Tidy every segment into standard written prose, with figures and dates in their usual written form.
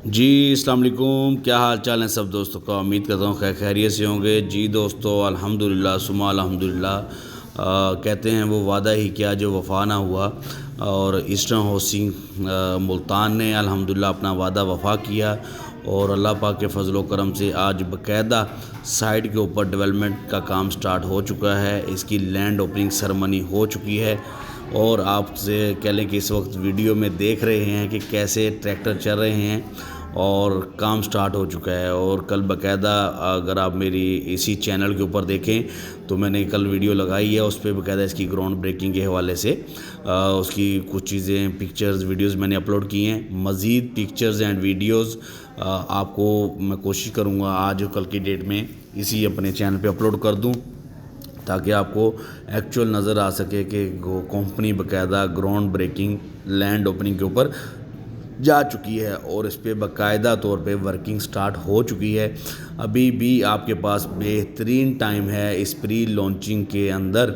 जी अस्सलाम वालेकुम। क्या हाल चाल है सब दोस्तों का। उम्मीद करता हूँ खैर खैरियत से होंगे। जी दोस्तों अल्हम्दुलिल्लाह सुमा अल्हम्दुलिल्लाह। कहते हैं वो वादा ही क्या जो वफ़ा ना हुआ। और ईस्टर्न हाउसिंग मुल्तान ने अल्हम्दुलिल्लाह अपना वादा वफ़ा किया और अल्लाह पाक के फजल व करम से आज बाकायदा साइट के ऊपर डेवलपमेंट का काम स्टार्ट हो चुका है। इसकी लैंड ओपनिंग सेरेमनी हो चुकी है और आपसे कह लें कि इस वक्त वीडियो में देख रहे हैं कि कैसे ट्रैक्टर चल रहे हैं और काम स्टार्ट हो चुका है। और कल बाकायदा अगर आप मेरी इसी चैनल के ऊपर देखें तो मैंने कल वीडियो लगाई है, उस पर बाकायदा इसकी ग्राउंड ब्रेकिंग के हवाले से उसकी कुछ चीज़ें पिक्चर्स वीडियोस मैंने अपलोड की हैं। मज़ीद पिक्चर्स एंड वीडियोस आपको मैं कोशिश करूँगा आज कल की डेट में इसी अपने चैनल पे अपलोड कर दूँ ताकि आपको एक्चुअल नज़र आ सके कि कंपनी बाकायदा ग्राउंड ब्रेकिंग लैंड ओपनिंग के ऊपर जा चुकी है और इस पर बाकायदा तौर पे वर्किंग स्टार्ट हो चुकी है। अभी भी आपके पास बेहतरीन टाइम है इस प्री लॉन्चिंग के अंदर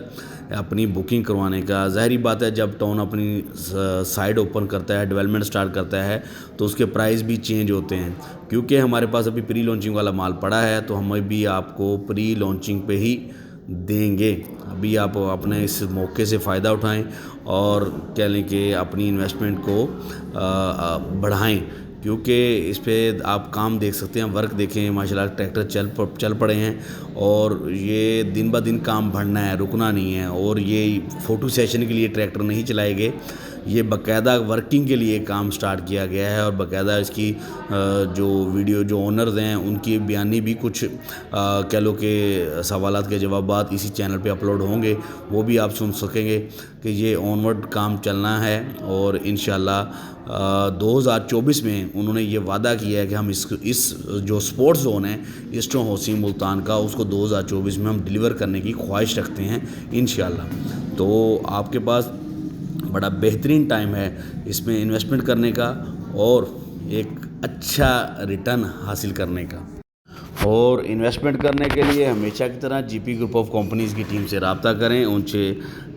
अपनी बुकिंग करवाने का। ज़ाहिरी बात है जब टाउन अपनी साइड ओपन करता है, डेवलपमेंट स्टार्ट करता है तो उसके प्राइस भी चेंज होते हैं। क्योंकि हमारे पास अभी प्री लॉन्चिंग वाला माल पड़ा है तो हम भी आपको प्री लॉन्चिंग पे ही देंगे। अभी आप अपने इस मौके से फ़ायदा उठाएं और कह लें कि अपनी इन्वेस्टमेंट को बढ़ाएं। क्योंकि इस पे आप काम देख सकते हैं, वर्क देखें माशाल्लाह ट्रैक्टर चल पड़े हैं और ये दिन ब दिन काम बढ़ना है, रुकना नहीं है। और ये फ़ोटो सेशन के लिए ट्रैक्टर नहीं चलाए गए, ये बाकायदा वर्किंग के लिए काम स्टार्ट किया गया है। और बाकायदा इसकी जो वीडियो जो ओनर्स हैं उनकी बयानी भी कुछ कह लो कि सवालात के जवाबात इसी चैनल पे अपलोड होंगे, वो भी आप सुन सकेंगे कि ये ऑनवर्ड काम चलना है। और इंशाल्लाह 2024 में उन्होंने ये वादा किया है कि हम इस जो स्पोर्ट्स जोन है ईस्टर्न हाउसिंग मुल्तान का उसको 2024 में हम डिलीवर करने की ख्वाहिश रखते हैं इंशाल्लाह। तो आपके पास बड़ा बेहतरीन टाइम है इसमें इन्वेस्टमेंट करने का और एक अच्छा रिटर्न हासिल करने का। और इन्वेस्टमेंट करने के लिए हमेशा की तरह जीपी ग्रुप ऑफ कंपनीज़ की टीम से रब्ता करें, उनसे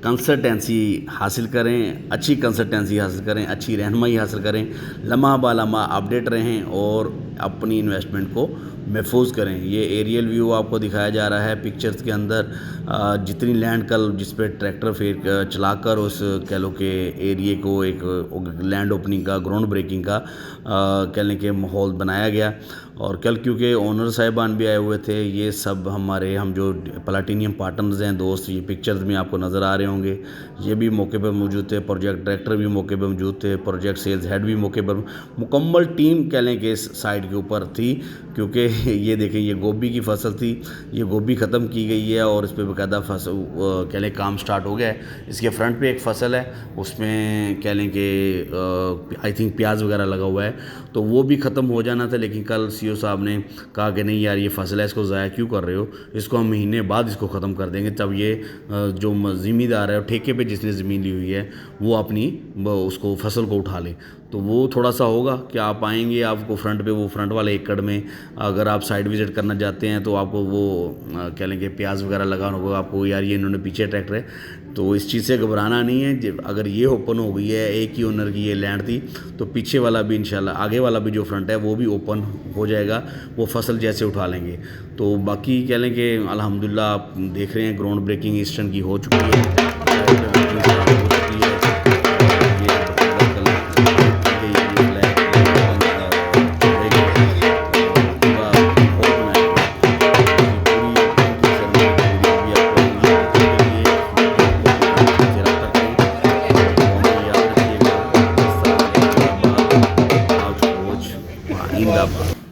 कंसल्टेंसी हासिल करें, अच्छी कंसल्टेंसी हासिल करें, अच्छी रहनुमाई हासिल करें, लम्हा बालम्हा अपडेट रहें और अपनी इन्वेस्टमेंट को महफूज करें। ये एरियल व्यू आपको दिखाया जा रहा है पिक्चर्स के अंदर। जितनी लैंड कल जिस पे ट्रैक्टर फेर चलाकर उस कह लो के एरिए को एक लैंड ओपनिंग का ग्राउंड ब्रेकिंग का कह लें कि माहौल बनाया गया। और कल क्योंकि ओनर साहिबान भी आए हुए थे, ये सब हम जो प्लाटिनियम पार्टनर्स हैं दोस्त, ये पिक्चर्स में आपको नज़र आ रहे होंगे, ये भी मौके पर मौजूद थे। प्रोजेक्ट डायरेक्टर भी मौके पर मौजूद थे, प्रोजेक्ट सेल्स हेड भी मौके पर, मुकम्मल टीम कह लें कि इस साइड के ऊपर थी। क्योंकि ये देखें ये गोभी की फसल थी, ये गोभी ख़त्म की गई है और इस पर बाकायदा फसल कह लें काम स्टार्ट हो गया है। इसके फ्रंट पे एक फसल है, उसमें कह लें कि आई थिंक प्याज वगैरह लगा हुआ है, तो वो भी ख़त्म हो जाना था। लेकिन कल सीईओ साहब ने कहा कि नहीं यार ये फसल है, इसको ज़ाया क्यों कर रहे हो, इसको हम महीने बाद इसको ख़त्म कर देंगे। तब ये जो ज़मींदार है ठेके पे जिसने ज़मीन ली हुई है वो अपनी उसको फसल को उठा ले। तो वो थोड़ा सा होगा कि आप आएंगे, आपको फ्रंट पे वो फ्रंट वाले एकड़ में अगर आप साइड विज़िट करना चाहते हैं तो आपको वो कह लेंगे प्याज वगैरह लगाना होगा आपको। यार ये इन्होंने पीछे ट्रैक्टर है, तो इस चीज़ से घबराना नहीं है। अगर ये ओपन हो गई है, एक ही ओनर की ये लैंड थी, तो पीछे वाला भी इंशाल्लाह आगे वाला भी जो फ्रंट है वो भी ओपन हो जाएगा, वो फसल जैसे उठा लेंगे। तो बाकी कह लें कि अल्हम्दुलिल्लाह आप देख रहे हैं ग्राउंड ब्रेकिंग ईस्टर्न की हो चुकी है। जिंदाबाद।